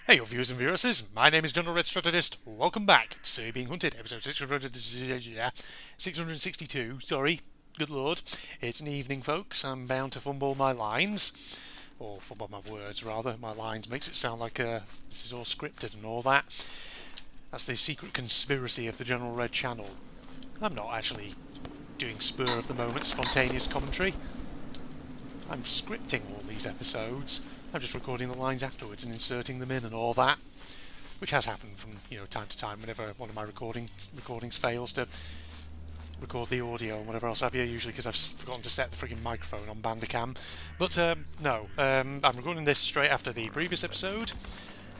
Hey, viewers and viewresses, my name is General Red Strategist. Welcome back to Say Being Hunted, episode 662. Sorry, good lord. It's an evening, folks. I'm bound to fumble my lines. Or fumble my words, rather. My lines makes it sound like this is all scripted and all that. That's the secret conspiracy of the General Red channel. I'm not actually doing spur of the moment spontaneous commentary. I'm scripting all these episodes. I'm just recording the lines afterwards and inserting them in and all that, which has happened from time to time whenever one of my recordings fails to record the audio and whatever else have you, usually because I've forgotten to set the frigging microphone on Bandicam. But no, I'm recording this straight after the previous episode,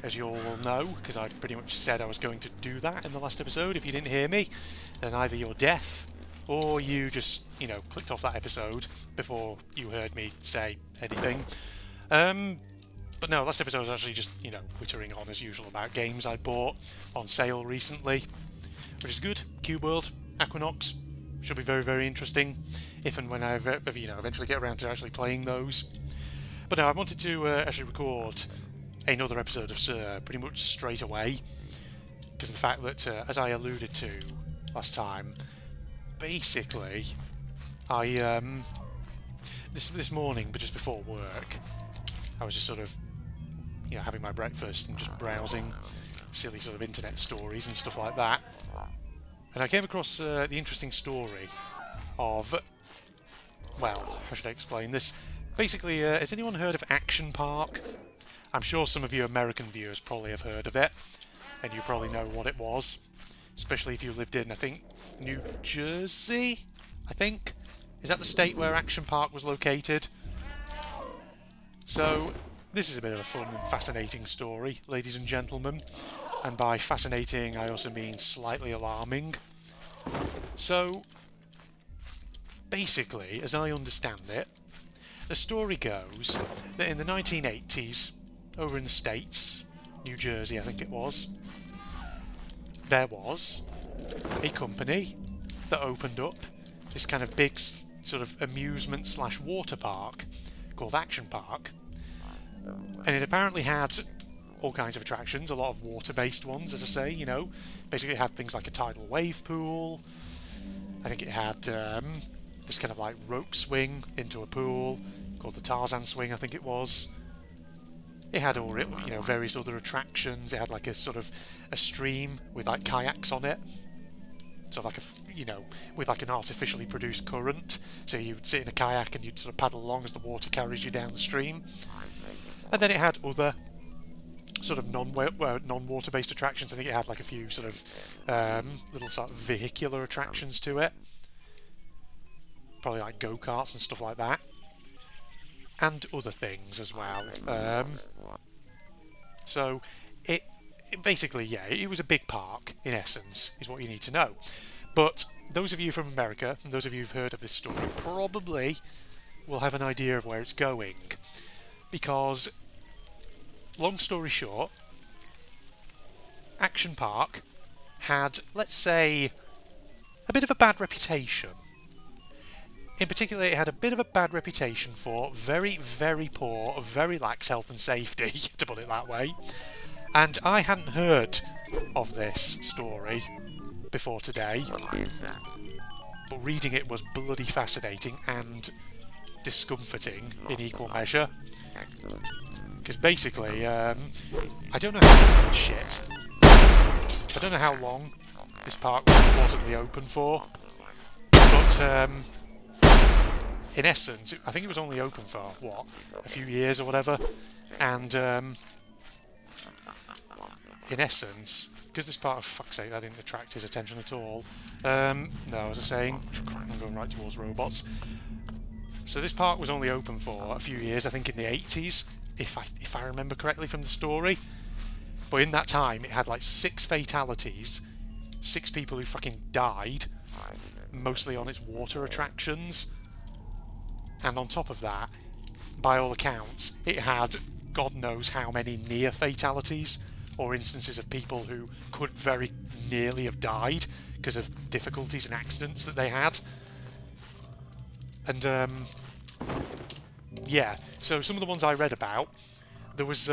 as you all will know, because I pretty much said I was going to do that in the last episode. If you didn't hear me, then either you're deaf or you just, clicked off that episode before you heard me say anything. But no, last episode was actually just, wittering on as usual about games I bought on sale recently, which is good. Cube World, Equinox, should be very, very interesting, if and when I eventually get around to actually playing those. But no, I wanted to actually record another episode of Sir pretty much straight away, because of the fact that, as I alluded to last time, basically, I, this morning, but just before work, I was just sort of, having my breakfast and just browsing silly sort of internet stories and stuff like that. And I came across the interesting story of, well, how should I explain this? Basically, has anyone heard of Action Park? I'm sure some of you American viewers probably have heard of it, and you probably know what it was, especially if you lived in, I think, New Jersey, I think? Is that the state where Action Park was located? So, this is a bit of a fun and fascinating story, ladies and gentlemen. And by fascinating, I also mean slightly alarming. So, basically, as I understand it, the story goes that in the 1980s, over in the States, New Jersey I think it was, there was a company that opened up this kind of big sort of amusement / water park called Action Park. And it apparently had all kinds of attractions, a lot of water-based ones, as I say, Basically it had things like a tidal wave pool. I think it had this kind of like rope swing into a pool called the Tarzan swing, I think it was. It had all, various other attractions. It had like a sort of a stream with like kayaks on it. So like with like an artificially produced current. So you'd sit in a kayak and you'd sort of paddle along as the water carries you down the stream. And then it had other sort of non-water-based attractions. I think it had like a few sort of little sort of vehicular attractions to it. Probably like go-karts and stuff like that. And other things as well. So it basically, it was a big park, in essence, is what you need to know. But those of you from America, and those of you who've heard of this story, probably will have an idea of where it's going. Because, long story short, Action Park had, let's say, a bit of a bad reputation. In particular, it had a bit of a bad reputation for very, very poor, very lax health and safety, to put it that way. And I hadn't heard of this story before today, but reading it was bloody fascinating and discomforting in equal measure. Because basically, I don't know how I don't know how long this park was reportedly open for, but in essence, I think it was only open for, a few years or whatever, and in essence, because this part, of fuck's sake, that didn't attract his attention at all. No, as I was saying, I'm going right towards robots. So this park was only open for a few years, I think in the 80s, if I remember correctly from the story. But in that time, it had like 6 fatalities, 6 people who fucking died, mostly on its water attractions. And on top of that, by all accounts, it had God knows how many near fatalities, or instances of people who could very nearly have died because of difficulties and accidents that they had. And yeah, so some of the ones I read about, there was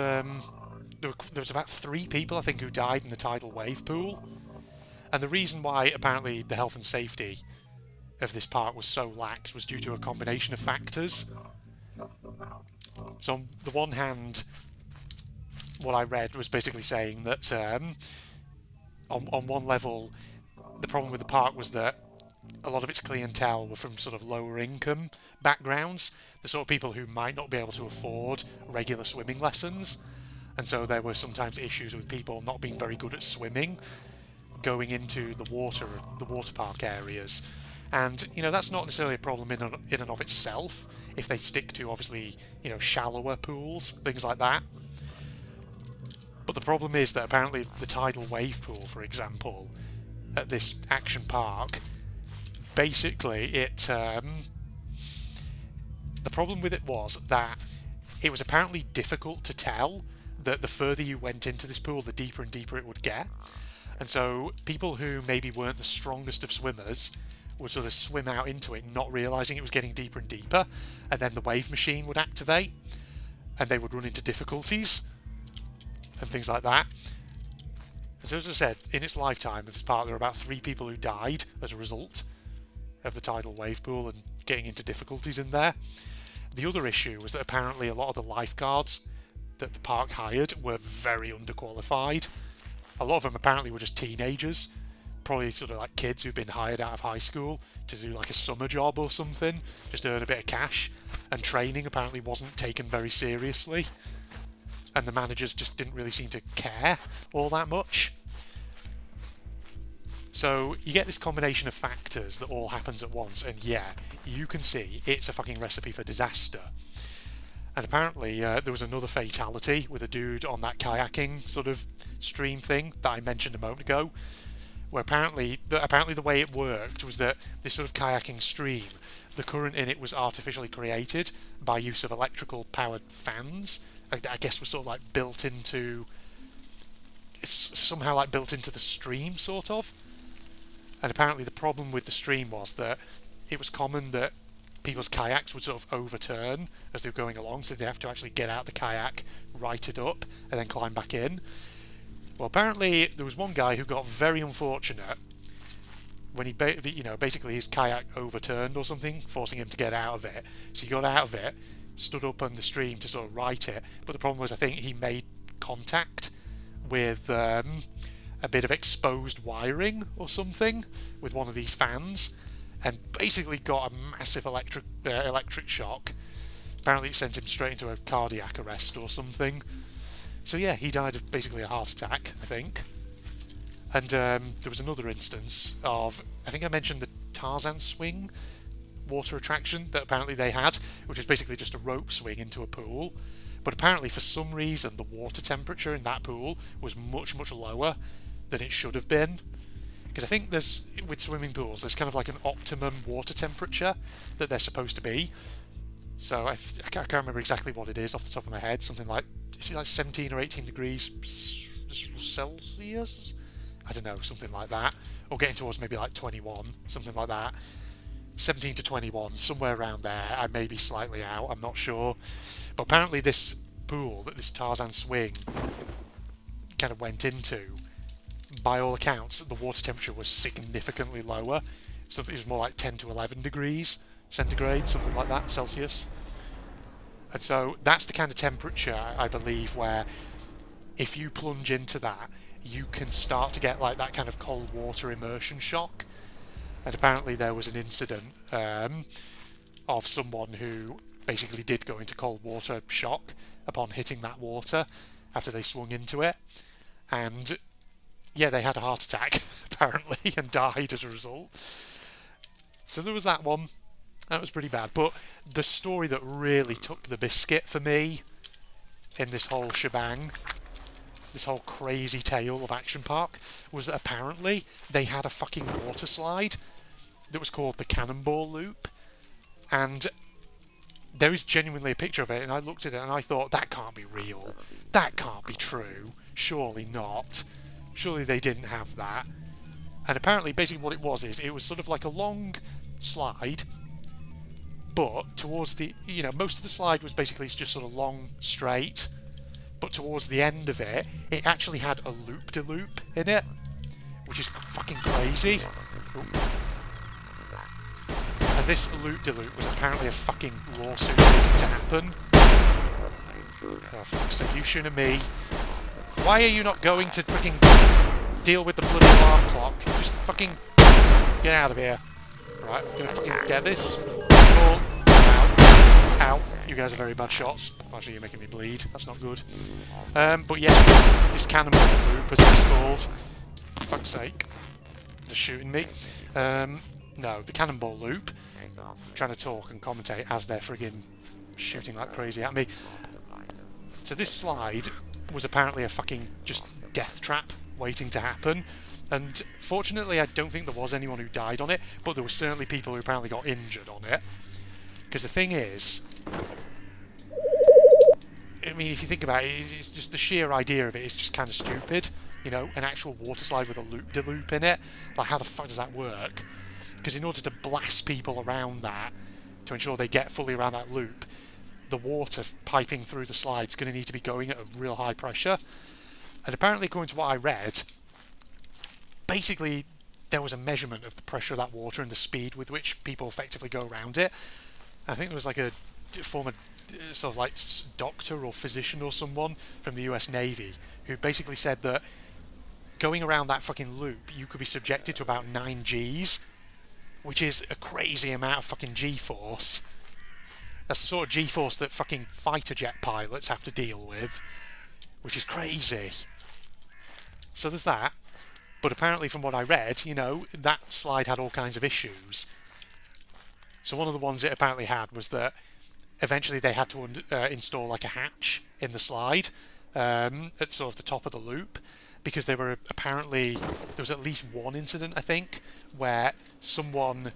there was about 3 people, I think, who died in the tidal wave pool. And the reason why apparently the health and safety of this park was so lax was due to a combination of factors. So on the one hand, what I read was basically saying that on one level, the problem with the park was that a lot of its clientele were from sort of lower income backgrounds, the sort of people who might not be able to afford regular swimming lessons, and so there were sometimes issues with people not being very good at swimming going into the water park areas. And that's not necessarily a problem in and of itself if they stick to obviously shallower pools, things like that. But the problem is that apparently the tidal wave pool, for example, at this action park, basically the problem with it was that it was apparently difficult to tell that the further you went into this pool, the deeper and deeper it would get. And so people who maybe weren't the strongest of swimmers would sort of swim out into it, not realising it was getting deeper and deeper, and then the wave machine would activate, and they would run into difficulties and things like that. And so, as I said, in its lifetime of this park, there were about 3 people who died as a result of the tidal wave pool and getting into difficulties in there. The other issue was that apparently a lot of the lifeguards that the park hired were very underqualified. A lot of them apparently were just teenagers, probably sort of like kids who've been hired out of high school to do like a summer job or something, just earn a bit of cash, and training apparently wasn't taken very seriously, and the managers just didn't really seem to care all that much. So you get this combination of factors that all happens at once, and yeah, you can see it's a fucking recipe for disaster. And apparently there was another fatality with a dude on that kayaking sort of stream thing that I mentioned a moment ago, where apparently the way it worked was that this sort of kayaking stream, the current in it was artificially created by use of electrical powered fans. I guess was sort of like built into the stream, sort of. And apparently the problem with the stream was that it was common that people's kayaks would sort of overturn as they were going along, so they'd have to actually get out the kayak, right it up, and then climb back in. Well, apparently there was one guy who got very unfortunate when he basically his kayak overturned or something, forcing him to get out of it. So he got out of it, stood up on the stream to sort of right it, but the problem was I think he made contact with a bit of exposed wiring or something with one of these fans, and basically got a massive electric shock. Apparently it sent him straight into a cardiac arrest or something. So yeah, he died of basically a heart attack, I think. And there was another instance of, I think I mentioned the Tarzan swing water attraction that apparently they had, which was basically just a rope swing into a pool. But apparently for some reason the water temperature in that pool was much, much lower than it should have been. Because I think with swimming pools, there's kind of like an optimum water temperature that they're supposed to be. So I can't remember exactly what it is off the top of my head. Something like, is it like 17 or 18 degrees Celsius? I don't know, something like that. Or getting towards maybe like 21, something like that. 17 to 21, somewhere around there. I may be slightly out, I'm not sure. But apparently this pool that this Tarzan swing kind of went into, by all accounts, the water temperature was significantly lower. So it was more like 10 to 11 degrees centigrade, something like that, Celsius. And so that's the kind of temperature, I believe, where if you plunge into that, you can start to get like that kind of cold water immersion shock. And apparently there was an incident of someone who basically did go into cold water shock upon hitting that water after they swung into it. And yeah, they had a heart attack, apparently, and died as a result. So there was that one. That was pretty bad. But the story that really took the biscuit for me in this whole shebang, this whole crazy tale of Action Park, was that apparently they had a fucking water slide that was called the Cannonball Loop. And there is genuinely a picture of it, and I looked at it and I thought, that can't be real. That can't be true. Surely not. Surely they didn't have that. And apparently, basically what it was is, it was sort of like a long slide, but towards the, most of the slide was basically just sort of long, straight, but towards the end of it, it actually had a loop-de-loop in it, which is fucking crazy. Ooh. And this loop-de-loop was apparently a fucking lawsuit waiting to happen. Oh, fuck's sake, you shooting at me. Why are you not going to fucking deal with the bloody alarm clock? Just fucking get out of here. Right, I'm gonna fucking get this. Ow. Ow. You guys are very bad shots. Actually, you're making me bleed. That's not good. But yeah, this cannonball loop, as it's called. Fuck's sake. They're shooting me. No, the cannonball loop. I'm trying to talk and commentate as they're friggin' shooting like crazy at me. So this slide was apparently a fucking just death trap waiting to happen. And fortunately, I don't think there was anyone who died on it, but there were certainly people who apparently got injured on it. Because the thing is, I mean, if you think about it, it's just the sheer idea of it is just kind of stupid. You know, an actual water slide with a loop-de-loop in it. Like, how the fuck does that work? Because in order to blast people around that, to ensure they get fully around that loop, the water piping through the slide is going to need to be going at a real high pressure. And apparently, according to what I read, basically there was a measurement of the pressure of that water and the speed with which people effectively go around it. And I think there was like a former sort of like doctor or physician or someone from the US Navy who basically said that going around that fucking loop, you could be subjected to about 9 Gs, which is a crazy amount of fucking G-force. That's the sort of G-force that fucking fighter jet pilots have to deal with, which is crazy. So there's that. But apparently from what I read, you know, that slide had all kinds of issues. So one of the ones it apparently had was that eventually they had to install like a hatch in the slide at sort of the top of the loop, because they were apparently, there was at least one incident, I think, where someone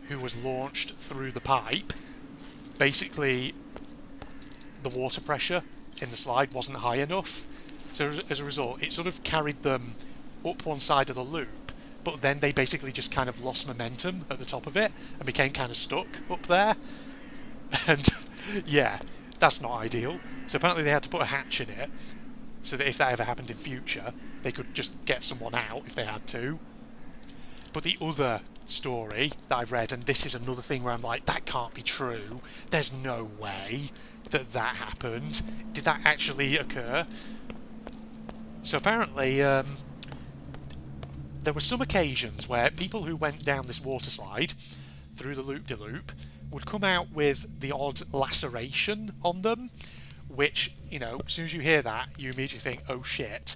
who was launched through the pipe, basically the water pressure in the slide wasn't high enough. So as a result, it sort of carried them up one side of the loop, but then they basically just kind of lost momentum at the top of it and became kind of stuck up there. And yeah, that's not ideal. So apparently they had to put a hatch in it so that if that ever happened in future, they could just get someone out if they had to. But the other story that I've read, and this is another thing where I'm like, that can't be true. There's no way that that happened. Did that actually occur? So apparently, there were some occasions where people who went down this water slide through the loop-de-loop would come out with the odd laceration on them, which, you know, as soon as you hear that, you immediately think, oh shit.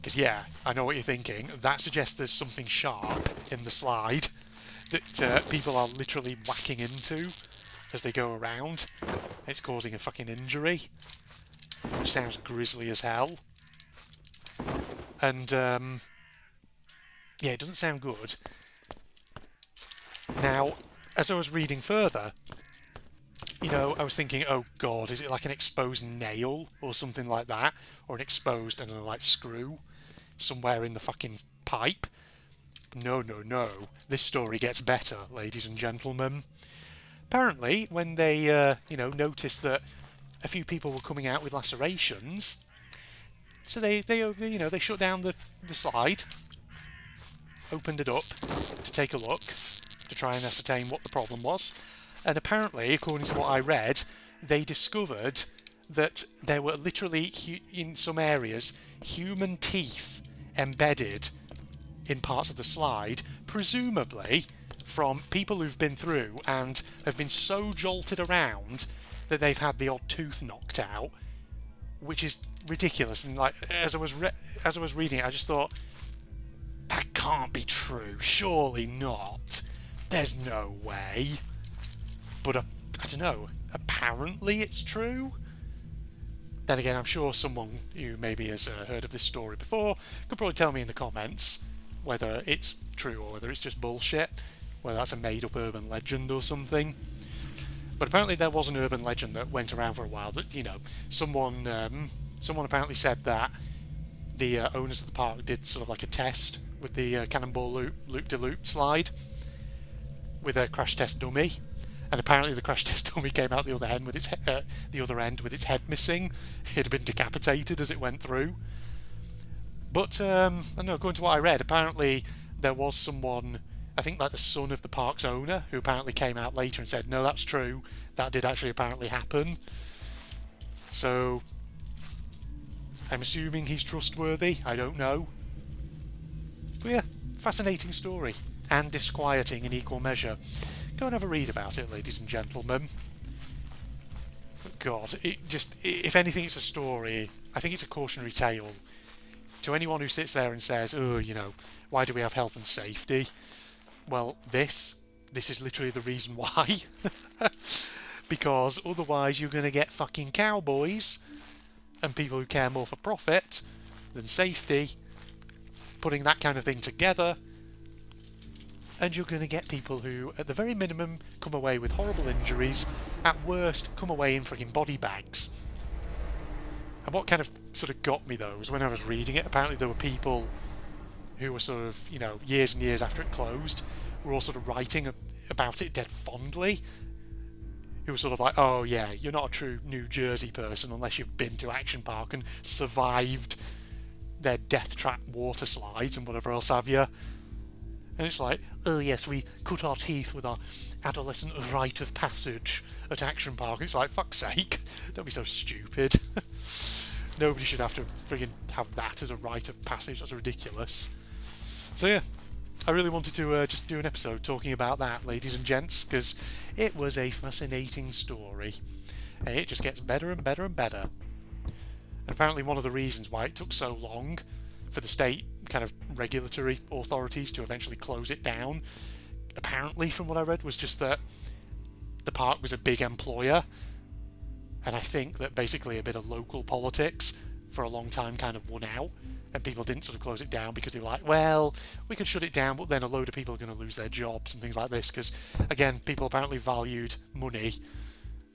Because yeah, I know what you're thinking. That suggests there's something sharp in the slide that people are literally whacking into as they go around. It's causing a fucking injury, which sounds grisly as hell. And yeah, it doesn't sound good. Now, as I was reading further, you know, I was thinking, oh god, is it like an exposed nail or something like that? Or an exposed, I don't know, like screw somewhere in the fucking pipe? No, no, no. This story gets better, ladies and gentlemen. Apparently, when they, you know, noticed that a few people were coming out with lacerations, so they you know, they shut down the slide, opened it up to take a look, to try and ascertain what the problem was. And apparently, according to what I read, they discovered that there were literally, in some areas, human teeth embedded in parts of the slide, presumably from people who've been through and have been so jolted around that they've had the odd tooth knocked out, which is ridiculous. And like, as I was reading it, I just thought, that can't be true. Surely not. There's no way. But I don't know. Apparently it's true. Then again, I'm sure someone who maybe has heard of this story before could probably tell me in the comments whether it's true or whether it's just bullshit, whether that's a made-up urban legend or something. But apparently there was an urban legend that went around for a while that, you know, someone apparently said that the owners of the park did sort of like a test with the cannonball loop-de-loop slide with a crash test dummy, And apparently the crash test dummy came out the other end with its head missing. It had been decapitated as it went through. But I don't know, according to what I read, apparently there was someone, I think like the son of the park's owner, who apparently came out later and said, no, that's true, that did actually apparently happen. So I'm assuming he's trustworthy, I don't know. But yeah, fascinating story, and disquieting in equal measure. Go and have a read about it, ladies and gentlemen. But God, if anything, it's a story. I think it's a cautionary tale to anyone who sits there and says, oh, you know, why do we have health and safety? Well, this is literally the reason why. Because otherwise you're going to get fucking cowboys and people who care more for profit than safety putting that kind of thing together, and you're going to get people who, at the very minimum, come away with horrible injuries, at worst, come away in frigging body bags. And what kind of sort of got me, though, was when I was reading it, apparently there were people who were sort of, you know, years and years after it closed, were all sort of writing about it dead fondly, who were sort of like, oh yeah, you're not a true New Jersey person unless you've been to Action Park and survived their death trap water slides and whatever else have you. And it's like, oh yes, we cut our teeth with our adolescent rite of passage at Action Park. It's like, fuck's sake, don't be so stupid. Nobody should have to friggin' have that as a rite of passage. That's ridiculous. So yeah, I really wanted to just do an episode talking about that, ladies and gents, because it was a fascinating story. And it just gets better and better and better. And apparently one of the reasons why it took so long for the state kind of regulatory authorities to eventually close it down, apparently from what I read, was just that the park was a big employer, and I think that basically a bit of local politics for a long time kind of won out, and people didn't sort of close it down because they were like, well, we could shut it down, but then a load of people are going to lose their jobs and things like this, because again, people apparently valued money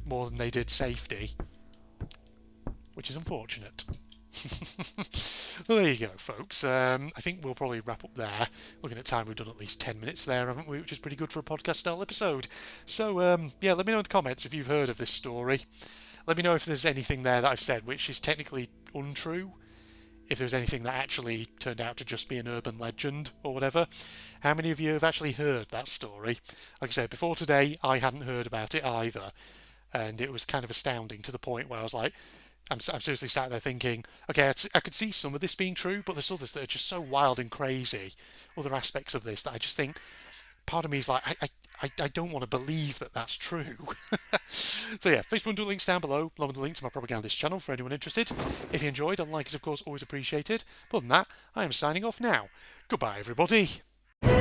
more than they did safety, which is unfortunate. Well, there you go, folks. I think we'll probably wrap up there. Looking at time, we've done at least 10 minutes there, haven't we? Which is pretty good for a podcast-style episode. So, yeah, let me know in the comments if you've heard of this story. Let me know if there's anything there that I've said which is technically untrue. If there's anything that actually turned out to just be an urban legend or whatever. How many of you have actually heard that story? Like I said, before today, I hadn't heard about it either. And it was kind of astounding to the point where I was like, I'm seriously sat there thinking, okay, I could see some of this being true, but there's others that are just so wild and crazy, other aspects of this, that I just think, part of me is like, I don't want to believe that that's true. So yeah, Facebook and links down below, along with the link to my propagandist channel for anyone interested. If you enjoyed, a like is of course always appreciated. But other than that, I am signing off now. Goodbye, everybody. Here.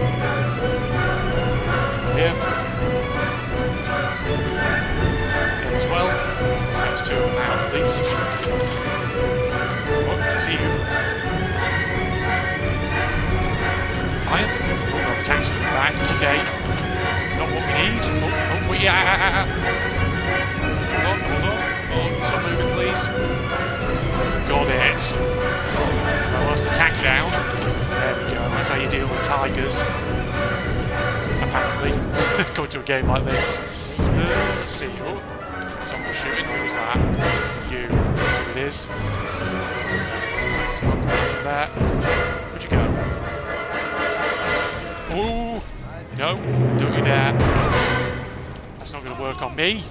As well. That's two of them now, at least. Oh, I see you. Iron. Oh, the tank's coming back. Okay. Not what we need. Oh, yeah. Hold on. Oh, stop moving, please. Got it. Well, that's the tank down. There we go. That's how you deal with tigers. Apparently. Going to a game like this. Let's see. Oh. Someone shooting. Who was that? You. Let's see who it is. From there. Where'd you go? Oh! No, don't you dare. That's not going to work on me.